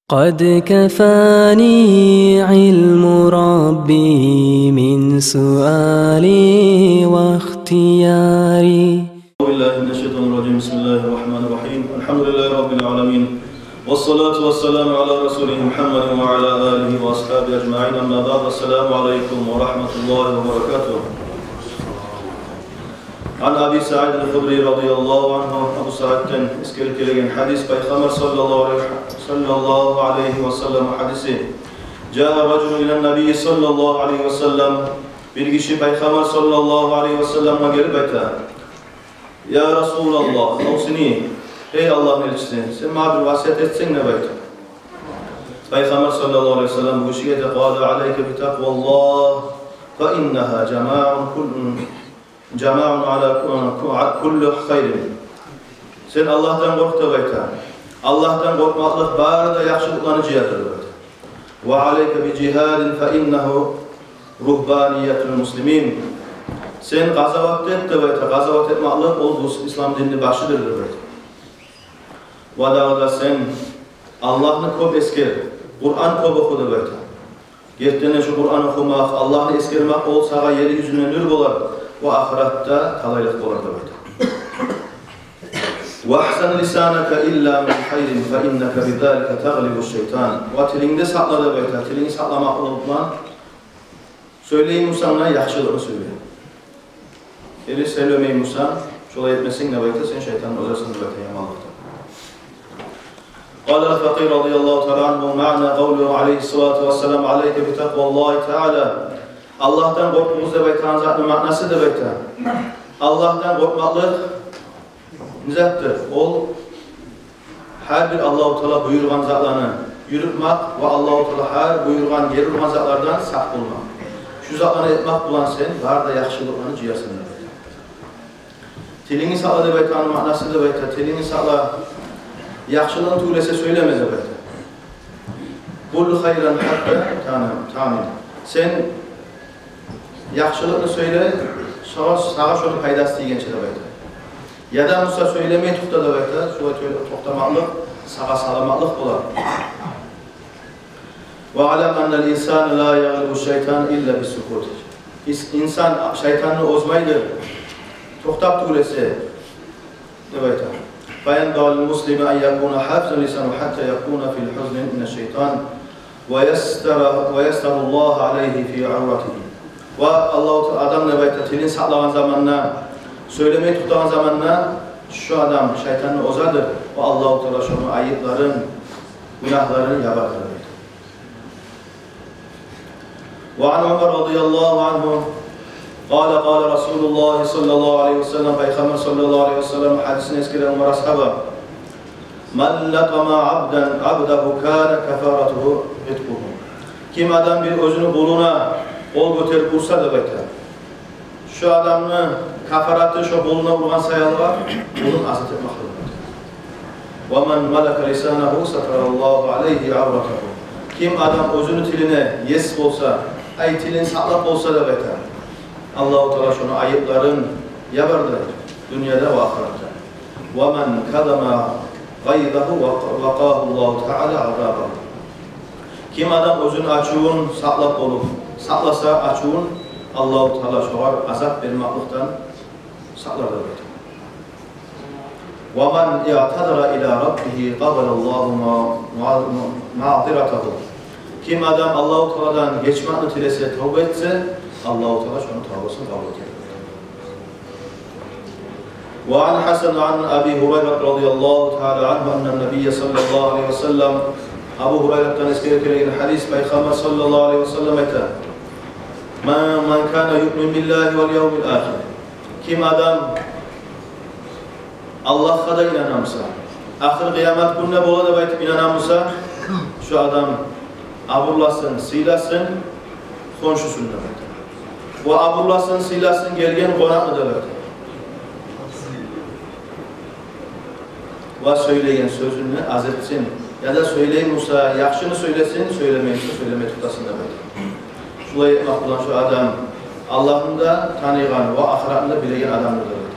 قد كفاني علم ربي من سؤالي واختياري. بالله من الشيطان الرجيم. بسم الله الرحمن الرحيم. الحمد لله رب العالمين والصلاة والسلام على رسوله محمد وعلى آله وأصحابه أجمعين. أما بعد، السلام عليكم ورحمة الله وبركاته. عن أبي سعيد الخدري رضي الله عنه أبو سعيد'ten iskelet gelen hadis Peygamber sallallahu aleyhi ve sellem hadisi. Câ'a racülü ilen nebiyyi sallallahu aleyhi ve sellem, bir kişi Peygamber sallallahu aleyhi ve sellem'e gelip ete: Ya Resulallah, avsini, ey Allah'ın elçisi, sen bana bir vasiyet etsen ne beyt? Peygamber sallallahu aleyhi ve sellem bu kişiye de kâle aleyke bi takvallah fe inneha cema'un ala kulli hayrin. Sen Allah'tan kork da beyt. Allah'tan korkmaklık bari da yaxşılıklarını cihadır beyt. Ve aleyke bi cihadin fe innehu ruhbaniyetul muslimin. Sen gazavat et de beyt. Gazavat etmaklık ol bu İslam dinini başıdır beyt. Ve da sen Allah'ını kop esker, Kur'an kop oku da beyt. Gertene şu Kur'an okumak, Allah'ını eskermek ol sağa yeri yüzüne nür bolar. Ve ahirette kalaylık bolar da beyt. وَاحْسَنْ لِسَانَكَ إِلَّا مِنْ خَيْرٍ فَإِنَّكَ بِذَٰلِكَ تَغْلِبُ الشَّيْطَانِ. Ve tilinde sakla da beyt. Tilini saklamak olukla söyleyin Musa'na yaxşılığını söyle. Eli söylemeyin Musa, şolay etmesin ne beyt, sen şeytanın özelsin de beyt yamallıkta. قال الفقير رضي الله تعالى عنه معنى قوله عليه الصلاة والسلام عليك بتقوى الله تعالى. Allah'tan korkmamız da beytanın zatının manası da beytan. Allah'tan korkmaklık nizattır. Ol her bir Allah-u Teala buyurgan zatlarını yürütmek ve Allah-u Teala her buyurgan geri urgan zatlardan sak bulmak. Şu zatlarını etmek bulan sen var da yaxşılıklarını ciyasın. Tilini sakla da beytanın manası da beytan. Tilini sakla yaxşılığını tuğlese söylemez de beytan. Kul hayran hatta tamin. Sen yaxşılıkını söyle, sağa şunu paydası diygençe de beytan. Ya da Musa söylemeye tukta da beytan, toxtamaklık, sağa salamaklık olar. وَعَلَمْ أَنَّ الْاِنْسَانِ لَا يَغْلِبُ الشَّيْطَانِ إِلَّا بِسُكُوتِ. İnsan şeytanını ozmaydır. Toxtab tuğlese de beytan. فَيَنْبَغِ الْمُسْلِمَ أَنْ يَكُونَ حَفْزًا لِسَانُ حَتَّى يَكُونَ فِي الْحُزْنِ مِنَ الشَّيْطَانِ وَيَسْتَرُ اللّٰهَ عَلَيْهِ فِي عَوْرَتِهِ. Ve Allah-u adam ne beyt, tilini saklayan zamanla, söylemeyi tutan zamanla şu adam şeytanın ozadır. Ve Allah-u Teala şunu ayıpların, günahların yabardır. Ve an Ömer radıyallahu anhu قال رسول الله صلى الله عليه وسلم Peygamber sallallahu aleyhi ve sellem hadisini eskiren Ömer ashaba men latama abdahu kana kefaratuhu itkuhu. Kim adam bir özünü buluna ol götürüp vursa da beytan. Şu adamın kafaratı şu boluna vurgan sayalı var, bolun azat etmektir. وَمَنْ مَلَكَ لِسَانَهُ سَتَرَ اللّٰهُ عَلَيْهِ عَوْرَتَهُ. Kim adam özünü tiline yes olsa, ay tilini saklap olsa da beytan. Allah-u Teala şunu ayıpların yabardır, dünyada ve ahirette. وَمَنْ كَذَمَ غَيْدَهُ وَقَاهُ اللّٰهُ تَعَالَى عَذَابَهُ. Kim adam özünü açığın saklap olup, saklasa açığın, Allah-u Teala şoğar azap vermeklikten saklar da beytan. وَمَنْ اِعْتَدَرَ اِلَى رَبِّهِ قَبَلَ اللّٰهُ مَعْذِرَتَهُ. Kim adam Allah-u Teala'dan geçmekle tilese tövbe etse, Allah-u Teala şunu tövbesini kabul eder. وعن حسن عن أبي هريرة رضي الله تعالى عنه أن النبي صلى الله عليه وسلم Abu Hurayre'den iskeleyen hadis Peygamber sallallahu aleyhi ve sellem ete men kana yu'min billahi vel yevmil ahir. Kim adam Allah'a da inanamsa, ahir kıyamet gününe bola da baytip inanamsa, şu adam aburlasın, silasın, konşusun da baytip. Ve aburlasın, silasın, gelgen konaklı da baytip. Ve söyleyen sözünü az etsin. Ya da söyleyin Musa, yaxşını söylesin, söylemeyin, söylemeye tutasın da baytip. Şulay etmek olan şu adam, Allah'ın da tanıyan ve ahiretini de bileyen adamdır da baytip.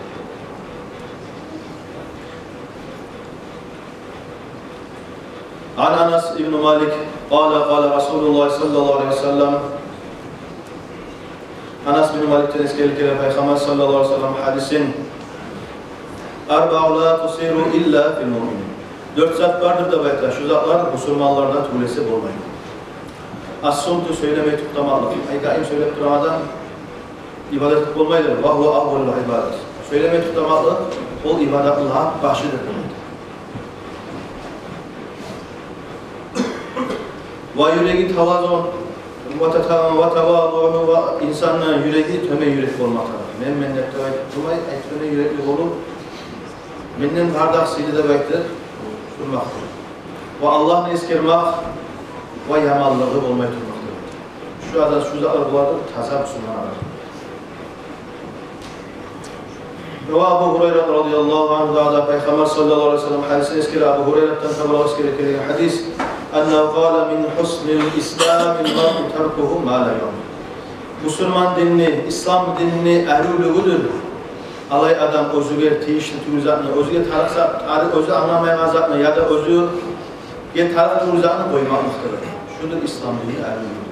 An Anas ibn Malik qala Rasulullah sallallahu aleyhi ve sellem Anas bin Malik'ten iskelekele Peygamber sallallahu aleyhi ve sellem hadisin Arba'u la tusiru illa fil mu'min. 4 zat vardır da belki şu zatlar Müslümanlarda tulesi olmayın. As-sumtu söylemeyi tutmamak. Daim söyleyip durmadan ibadet olmaydır. Ve huve avvalul ibadet. Söylemeyi tutmamak o ibadet Allah'ın başıdır. Ve yüreği tavazun ve tevâdu'u ve insanın yüreği töme yürek olmaktadır. Memnuniyet tutmayı, töme yürekli olup Mennen kardeşliği de bektir, durmaktır. Ve Allah'ını eskermek ve yamallığı olmayı tutmaktır. Şu zatlar bulardır, taza Müslümanlar. Ve Abu Hureyre radıyallahu anh da Peygamber sallallahu aleyhi ve sellem hadisini eskeri Abu Hureyre'den tabi eskeri hadis ennehu kâle min husnil İslamil mar'u terkuhu mâ la yum. Müslüman dinini, İslam dinini ehlülüğüdür. Alay adam özüge teyişli turizatını, özüge tarık özü anlamayan zatını ya da özüge tarık turizatını koymaklıktır. Şudur İslam dini ehlülüğüdür.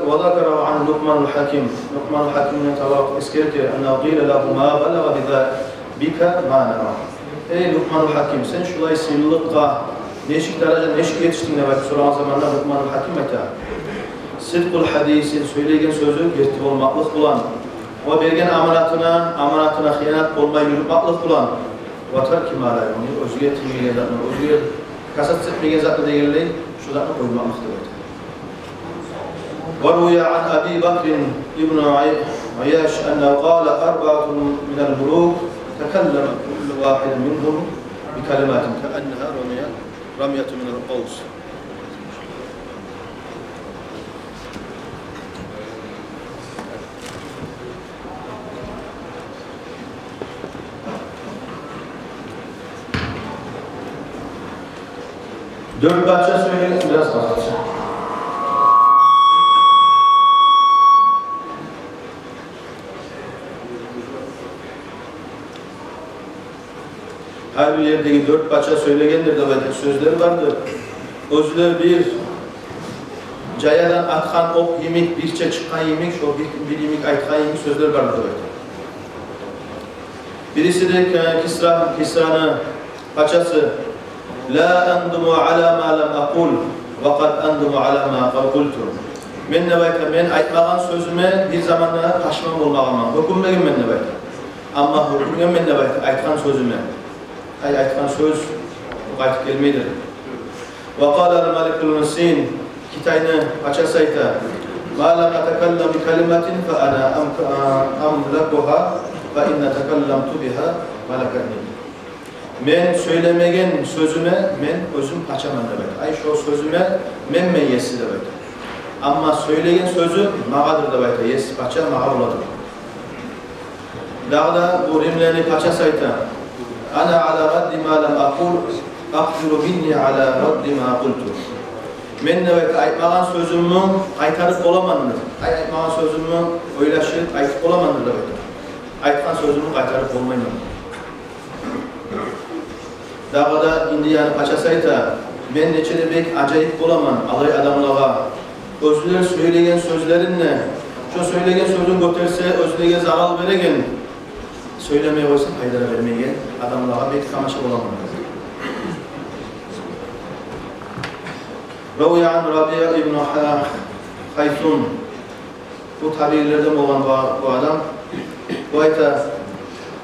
وذكر عن لقمان الحكيم لقمان الحكيم يتوقع اسكرتي أنه قيل له ما بلغ بك ما نرى. Ey Lukman Hakim sen şulay sırlıkta neşik derece neşik yetiştiğine bak soran zamanlar Lukman Hakim ete. Sıdkul hadisin söyleyen sözü gerçek olmaklık bulan ve bergen amanatına hıyanat olmayı yürütmaklık bulan ve terk imalayını özgür etmeyen zatını özgür kasat etmeyen zatını değerli şu zatını koymaklıktır. وروي عن أبي بكر ابن عياش أنه قال 4 من الملوك تكلم كل واحد منهم بكلمات كأنها رمية من القوس. Dört parça söyleyelim, biraz anlatacağım. Her bir yerdeki 4 parça söyleyendir de belki sözleri vardır. Özler bir cayadan atkan ok yemek, birçe çıkan yemek, şu bir yemek aytkan yemek sözler vardır belki. Birisi de Kisra'nın paçası La endumu ala ma lam aqul ve kad endumu ala ma qultu. Men ne belki men aytmagan sözüme bir zamanla taşmam olmağıma. Hükümmeğim men ne belki. Ama hükümmeğim men ne belki aytkan sözüme. Aytkan söz aytıp gelmeydir. Ve qâlâ Malikul Nusin kitayını açasayta mâ lem atekellem bi kelimetin fe ana amlekuha fe inne tekellemtu biha meleketni. Men söylemegen sözüme men özüm paçaman demek. Ay şu sözüme men yesi demek. Ama söyleyen sözü mağadır demek. Yes paça mağa oladır. Dağda bu rimlerini paçasayta Ana ala raddi ma lam aqul aqdiru minni ala raddi ma qultu. Men ne aytmagan sözümü aytarıp olamandır. Aytmagan sözümü oylaşıp aytıp olamandır demek. Aytkan sözümü aytarıp olmayman. Dağda indi yani paçasayta men neçede bek acayip olaman alay adamlığa. Özler söyleyen sözlerinle şu söyleyen sözün götürse özlege zarar veregen söylemeye koysa faydara vermeyen adamlara bek kamaşa olamaz. Ravi an Rabia ibn Haythun bu tabirlerden olan bu adam bu ayta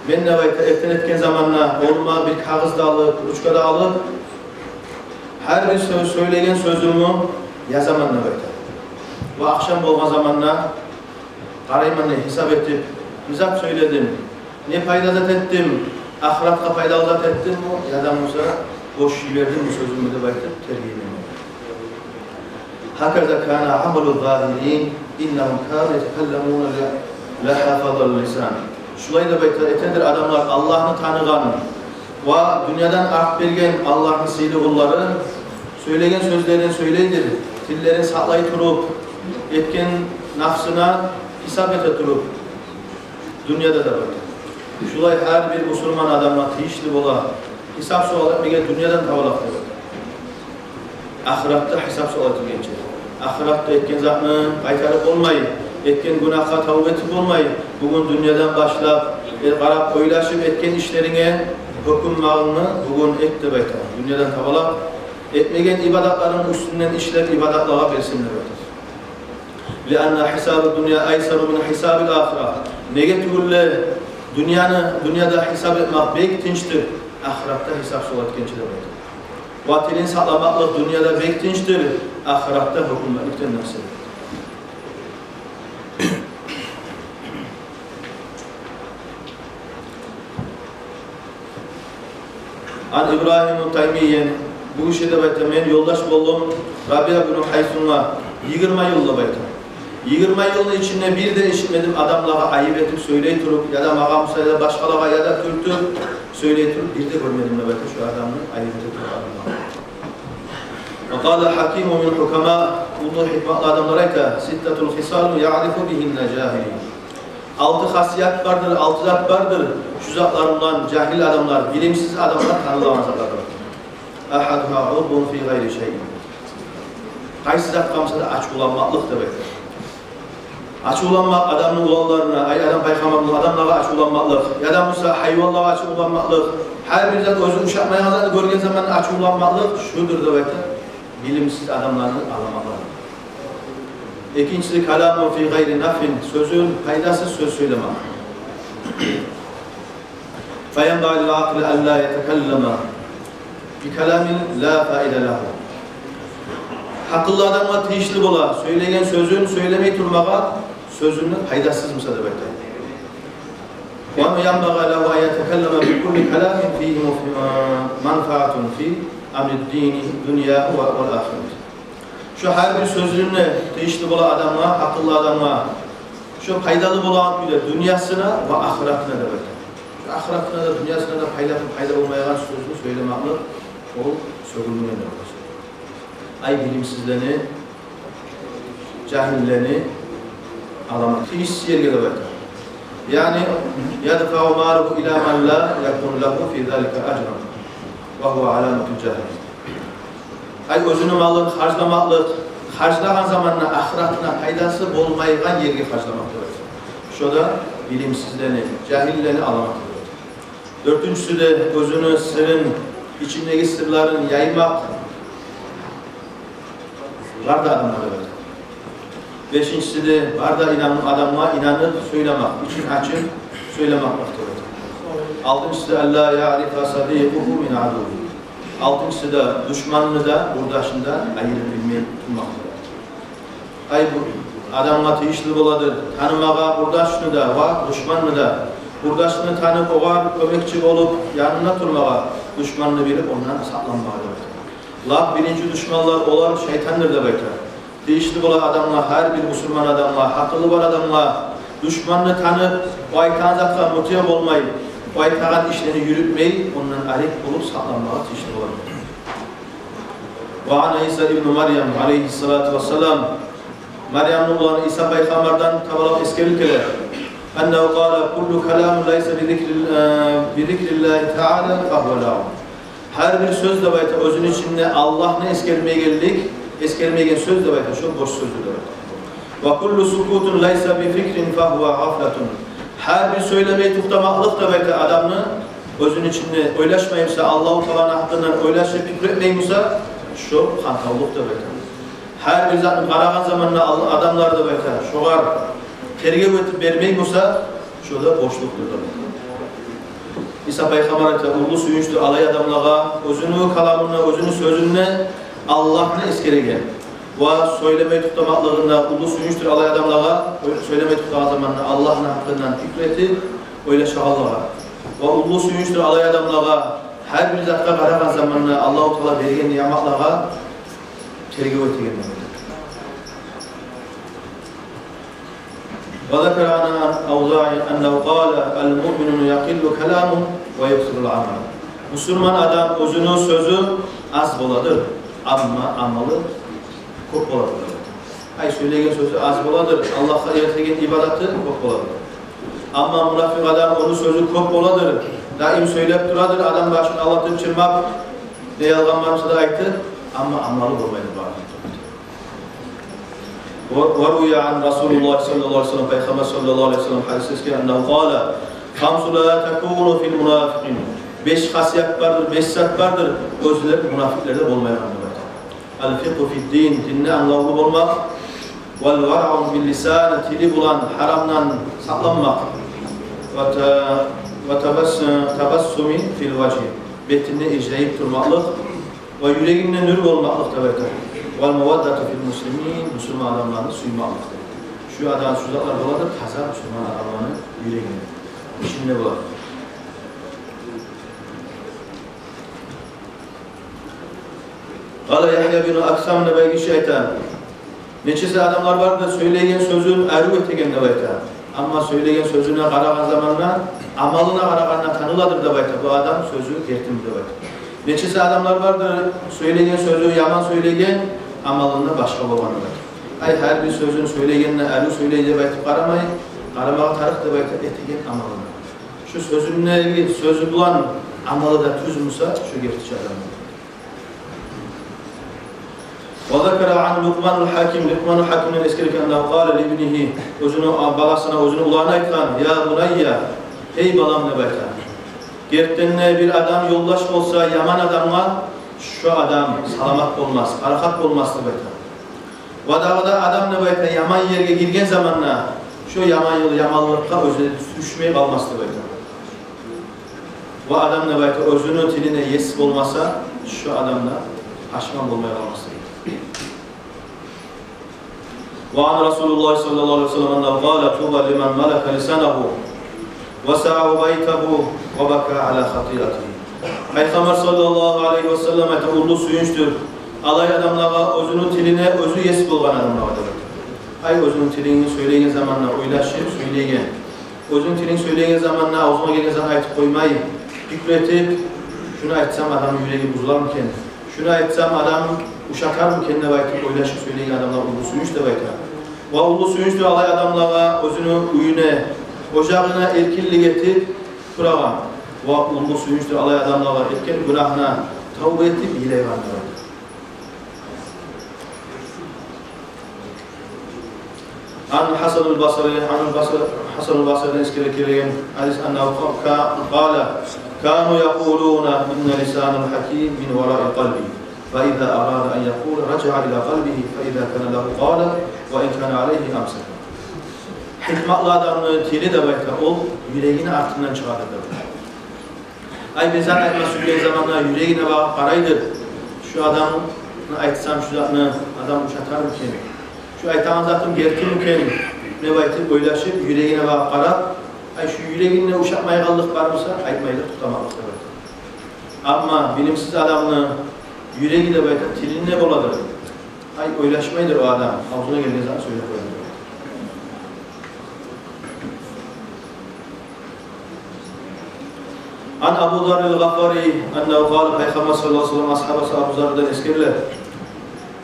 ben ne ayta erten etken zamanla olma bir kağızda alıp, uçkada alıp her bir söz söyleyen sözümü yazaman ne ayta. Bu akşam olma zamanla karaymanla hesap edip hesap söyledim. Ne faydazat ettim, ahiretka faydazat ettim mi ya da Musa boş verdim mi sözümü de baytır terbiyeliyim. Hakaza kana amalu zahirin innahum kâne yetekellemûne la hafazal lisan. Şulay da baytır etendir adamlar Allah'ını tanıgan ve dünyadan art bergen Allah'ın seyli kulları söyleyen sözlerini söyleydir. Tillerin saklayı turup etken nafsına hesap ete turup dünyada da baytır. Şulay her bir Müslüman adamla teyişli bola, hesap so'rab etmagan dunyodan tavalaq deb. Axiratda hesap so'rab etgancha. Axiratda etgan zatni qaytarib bo'lmaydi. Etgan gunohga tavba etib bo'lmaydi. Bugun dunyodan boshlab qarab o'ylashib etgan ishlaringga hukm ma'lumni bugun et deb aytadi. Dunyodan tavalaq etmagan ibodatlarning ustidan ishlab ibodatlarga bersin deb aytadi. Lianna hisabud dunya aysaru min hisabil axirah. Nega tug'ildi? Dunyoda hisob etmoq bek tinchdir, axiratda hisob so'rayotgancha deb aytadi. Va tilin saqlamoqlik dunyoda bek tinchdir, axiratda hukmlikdan narsa. An İbrahim Taymiyyen bu işe de bayta men yoldaş buldum Rabia bin Haysun'a 20 yılda bayta. 20 yılın içinde bir de işitmedim adamlara ayıp etip söyleyip durup ya da mağam sayıda başkalara ya da türtüp söyleyip durup bir de görmedim de bayta şu adamı ayıp etip durup. وقال حكيم من حكماء bunlar hikmetli adamlar ayta sittetul hisalu ya'rifu bihinne cahili. 6 hasiyet vardır, 6 zat vardır. Şu zatlarından cahil adamlar, bilimsiz adamlar tanılamazlardır. Ahaduha udbun fi gayri şeyin. Qaysi zat qamsa da açıqlanmaqlıq demek. Açıqlanmaq adamın ulanlarına, ay adam peygamberinin adamlara açıqlanmaqlıq, ya da Musa hayvanlara açıqlanmaqlıq. Her bir zat özü uşaqmayan zatı görgen zaman açıqlanmaqlıq şudur demek. Bilimsiz adamların alamakları. İkincisi kalamu fi gayri nafin, sözün faydasız söz söylemek. فَيَنْبَعِ الْعَقْلِ أَلَّا يَتَكَلَّمَ بِكَلَامٍ لَا فَائِدَ لَهُ. Akıllı adamla teyişli bola, söylegen sözün söylemeyi durmağa, sözünün faydasız mısa demektir. وَمَا يَنْبَغَ لَهُ أَنْ يَتَكَلَّمَ بِكُلِّ كَلَامٍ فِيهِ مَنْفَعَةٌ فِي أَمْرِ الدِّينِ دُنْيَا وَالْآخِرَةِ. Şu her bir sözünü teyişli bola adamla, akıllı adamla, şu faydalı bolan bile dünyasına ve ahiretine de bakın. Şu ahiretine de dünyasına da fayda olmayan sözünü söylemekle o sözünü ne olur? Ay bilimsizlerini, cahillerini alamak. Hiç yerge de bakın. Yani yadfa'u ma'ruhu ila man la yakun lahu fi zalika ajran ve huve alametul cahil. Ay özünü malını harclagan zamanla ahiretine faydası olmayan yerge harclamaktır. Şurada bilimsizlerini, cahillerini alamaktır. Dördüncüsü de özünü sırın, içindeki sırların yaymak var da adamlara. Beşincisi de var da adamla inanıp söylemek, için açıp söylemektir. Altıncısı da Allah ya'rifa sadikuhu min aduvi. Altıncısı da düşmanını da buradaşında ayırıp bilmeyi tutmaktır. Ay bu adamla teyişli boladır, tanımağa buradaşını da var, düşmanını da. Buradaşını tanıp oğa kömekçi olup yanına durmağa, düşmanını bilip ondan saklanmağa demektir. Laf birinci düşmanlar olan şeytandır demektir. Teyişli bola adamla, her bir Müslüman adamla, akıllı var adamla, düşmanını tanıp, o aytan zatla mutluyum olmayı, o aytağın işlerini yürütmeyi, ondan arif bulup saklanmağa teyişli olabilir. Ve ana İsa ibn Meryem aleyhissalatu vesselam, Meryem'in olan İsa Peygamber'den tavalak eskerilkeler, ennehu kâle kullu kelamun leyse bizikrillahi teâlâ fahvelâhu. Her bir söz de bayta özün içinde Allah ne eskermeye geldik, eskermeye gelen söz de bayta şu boş sözdür de bayta. Ve kullu sukutun leyse bi fikrin fahve gafletun. Her bir söylemeyi tutmamaklık da bayta adamını özün içinde oylaşmayımsa, Allah-u Teala'nın hakkından oylaşıp fikretmeyimsa şu hantavlık da bayta. Her bir zatın karagan zamanla adamlar da bayta şoğar tergib etip vermeyimsa şu da boşluktur da bayta. İsa Peygamber ete ulu suyunçtu alay adamlağa, özünü kalamına, özünü sözünle Allah'ını eskerege. Ve söylemeyi tutamaklığında ulu suyunçtur alay adamlağa, söylemeyi tutamağı zamanla Allah'ın hakkından fikreti, öyle şağallağa. Ve ulu suyunçtur alay adamlağa, her bir zatka karagan zamanla Allah-u Teala vergen niyamatlağa tergib ettiğini. وذكر عن أوزاعي أنه قال المؤمن يقل كلامه ويكثر العمل. Müslüman adam özünün sözü az boladır ama amalı çok boladır. Ay söylegen sözü az boladır. Allah'a yetegen ibadatı çok boladır. Ama münafık adam onun sözü çok boladır daim söylep duradır, adam başını Allah'tan çırmap, ne yalgan varsa da aytır, ama amalı olmaydı bari. وروي عن رسول الله صلى الله عليه وسلم Peygamber sallallahu aleyhi ve sellem hadis-i ki ennehu qala "Hamsu la tekunu fil munafiqin." 5 hasiyet vardır, 5 zat vardır. Özler münafıklerde olmayan anlamda. El-fiqhu fi'd-din, dinne anlamlı olmak. Vel-ver'u bil-lisan, dili bulan haramdan saklanmak. Ve tabassumi fil-vecih, betini icrayip durmaklık ve yüreğinde nur olmaklık tabidir. Vel-muvaddatu fil-muslimin, Müslüman adamlarını suymaklık. Şu adam suzaklar oladır, taza Müslüman adamlarının yüreğinde. İçinde bular. Qala Yahya bin Aksam nebeygi şeytan. Neçesi adamlar vardır, söyleyen sözün ərü ötegen nebeyta. Ama söyleyen sözüne qaragan zamanla, amalına qaraganda tanıladır nebeyta. Bu adam sözü ertim nebeyta. Neçesi adamlar vardır, söyleyen sözü yaman söyleyen, amalına başka olan nebeyta. Ay her bir sözün söyleyenine ərü söyleyen nebeyta qaramayın, qaramağa tarix nebeyta etigen amalına. Şu sözünle ilgili sözü bulan amalı da tüzmüsa şu gertici adamlar. وذكر عن لقمان الحكيم لقمان الحكيم'in eskirken أنه قال لابنه özünü balasına özünü ulağına aytkan ya bunayya ey balam nebeyta gerttenine bir adam yoldaş olsa yaman adamla şu adam salamat olmaz harakat olmaz nebeyta vadağda adam nebeyta yaman yerge girgen zamanla şu yamanlıkka özüne düşmeye kalmaz nebeyta ve adam nebeyta özünü tiline yesip olmasa şu adamla aşman olmaya kalmaz. وعن رسول الله صلى الله عليه وسلم أنه قال طوبى لمن ملك لسانه وسع بيته وبكى على خطيئته. Peygamber sallallahu aleyhi ve sellem ullu suyunçtur. Alay adamlara özünün tiline özü yesip olgan adamlara. Ay özünün tilini söyleyen zamanla oylaşıp söyleyen. Özünün tilini söyleyen zamanla ağzıma gelen zaman aytıp koymayı. Fikretip şunu aytsam adamın yüreği buzular mı kendi? Şunu aytsam adam uşakar mı kendine baytıp oylaşıp söyleyen adamlar ullu suyunç da baytıp. Ve ullu suyunçtur alay adamlara özünü uyune, ocağına erkilli getirip kuragan. Ve ullu suyunçtur alay adamlara erken günahına tavbe etip iyiley vardır. An Hasan-ül Basri'den iskelekileyen hadis annahu qala kanu yaquluna inna lisanul hakim min wara'i qalbi. فإذا أراد أن يقول رجع إلى قلبه فإذا كان له قال وإن كان عليه أمسك. Hikmatlı adamın tili de bayta ol, yüreğini artığından çıkardır. Ay bizden aytma söyleyen zamanlar yüreğine bak paraydır. Şu adamı aytsam şu adamı adam uşatar mı ki? Şu aytağın zatım gertir mi ki? Ne baytı oylaşıp yüreğine bak para. Ay şu yüreğinle uşatmaya kaldık var mısa aytmaylık tutamalık da bayta. Ama bilimsiz adamını yüreği de bayta tilin ne boladır? Ay oylaşmaydır o adam. Ağzına geldiği zaman söyle koyalım. An Abu Zar el-Ghaffari ennehu qala Peygamber sallallahu aleyhi ve sellem ashabası Abu Zar'dan eskirler.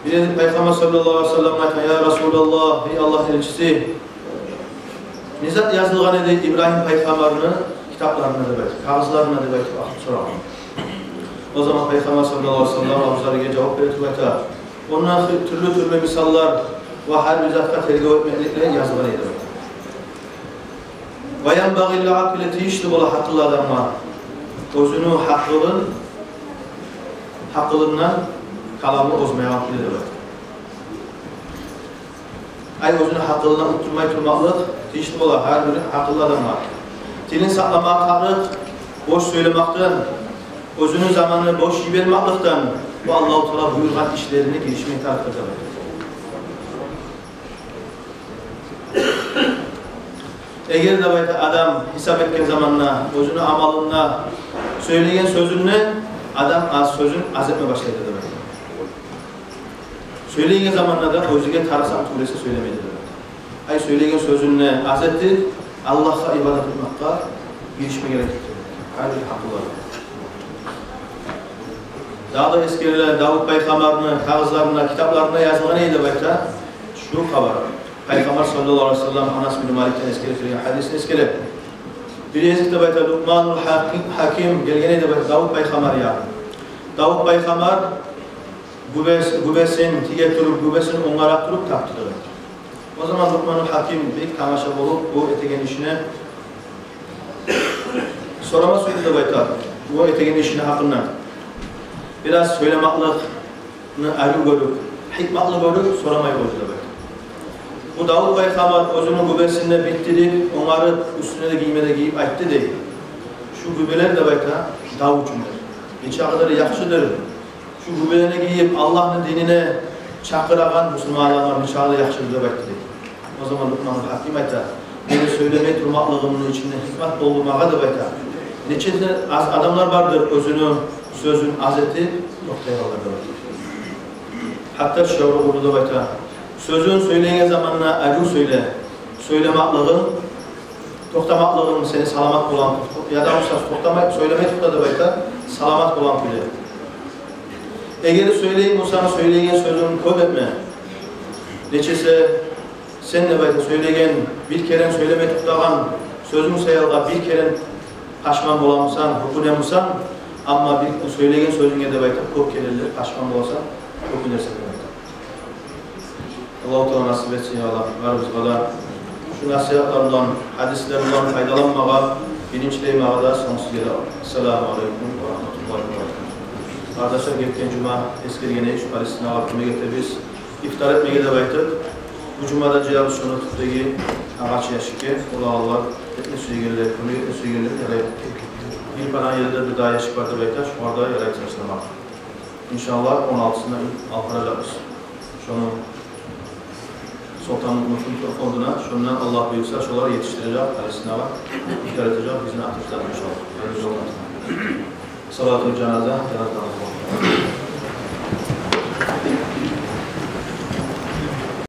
Bir Peygamber sallallahu aleyhi ve sellem ayta ya Resulallah ey Allah elçisi nizat yazılgan edi İbrahim Peygamber'in kitaplarına da bayta, kağızlarına da bayta akıp soralım. O zaman Peygamber sallallahu aleyhi ve sellem Abu Zar'a cevap verdi ve ondan türlü misallar ve her bir zatka tergih etmekle yazılan edi. Ve yenbagil akıleti işti bola hakkılı adamlar. Özünü hakkılığından kalamı ozmaya akıllıdır. Ay özünü hakkılığından unutturmayı durmaklık işti bola her bir hakkılı adamlar. Dilin saklamak tarık, boş söylemekten, özünün zamanını boş yibermeklikten bu Allah-u Teala buyurgan işlerini gelişmeyi tarif eder. Eğer de bayta adam hesap etken zamanla, özünü amalına, söyleyen sözünle adam az sözün az etme başlaydı demek. Söyleyen zamanla da özüge tarısak turesi söylemeydi demek. Ay söyleyen sözünle az etti, Allah'a ibadet etmekka gelişme gerektir. Hayır hakkı var. Daha da eskiler Davud Peygamber'in kağızlarına, kitaplarına yazılan neydi bayta? Şu haber. Peygamber sallallahu aleyhi ve sellem Anas bin Malik'ten eskile hadisini eskile. Birisi de bayta Luqmanul Hakim gelgene de bayta Davud Peygamber ya. Davud Peygamber gübesin tige turup gübesin onlara turup taptı. O zaman Luqmanul Hakim bir tamaşa bulup bu etegen işine sorama söyledi de bayta. Bu etegen işine hakkında biraz söylemaklık ayrı görüp, hikmatlı görüp soramayı koydu da bayta. Bu Davud Peygamber özünün gübesinde bittirip, onları üstüne de giymede giyip ayttı değil. Şu gübeler de bayta Davud cümler. Neçe kadar yakışıdır. Şu gübelerini giyip Allah'ın dinine çakıragan Müslümanlar neçe kadar yakışıdır da bayttı değil. O zaman Luqmanul Hakim ayta, beni söylemeye durmaklığımın içinde hikmet doldurmağa da bayta. Neçe adamlar vardır özünün, sözün azeti noktaya alır da bayta. Hatta şöyle oldu da bayta. Sözün söyleyene zamanla acı söylemeklığın, toktamaklığın seni salamat bulan, ya da söylemeyi tutladı bayta, salamat bulan bile. Eğer söyleyip Musa'nın söyleyene sözünü koy etme. Neçese sen de bayta söyleyene bir kere söylemeyi tutlagan, sözün sayılga bir kere paşman bulamısan, hukunemusan, ama bir söyleyene sözüne de bayta kop kereler, paşman bulasan, hukunersen de bayta. Allah-u Teala nasip etsin ya Allah, var biz kadar. Şu nasihatlarından, hadislerden faydalanmağa, bilinçleymeğe da sonsuz yere. Esselamu Aleyküm ve Rahmetullahi ve Berekatuhu. Arkadaşlar geçen cuma eskirgene şu Palestina hakkında getiririz. İftar etmeye de baytık. Bu cumada cevabı sonu tuttuğu ağaç yaşıkı, Allah'lar, etne suyu gelirler, konu etne suyu gelirler, yarayıp. Bir falan yerde bir daha yaşık vardı baytaş, orada yarayıp saçlamak. İnşallah 16'sında alkaracağız. Şunu Sultanın Fonduna, şundan Allah büyükse şolar yetiştirecek, Palestina'ya iftar edecek, bizini atışlar inşallah. Salatü cenaze, cenazdan Allah.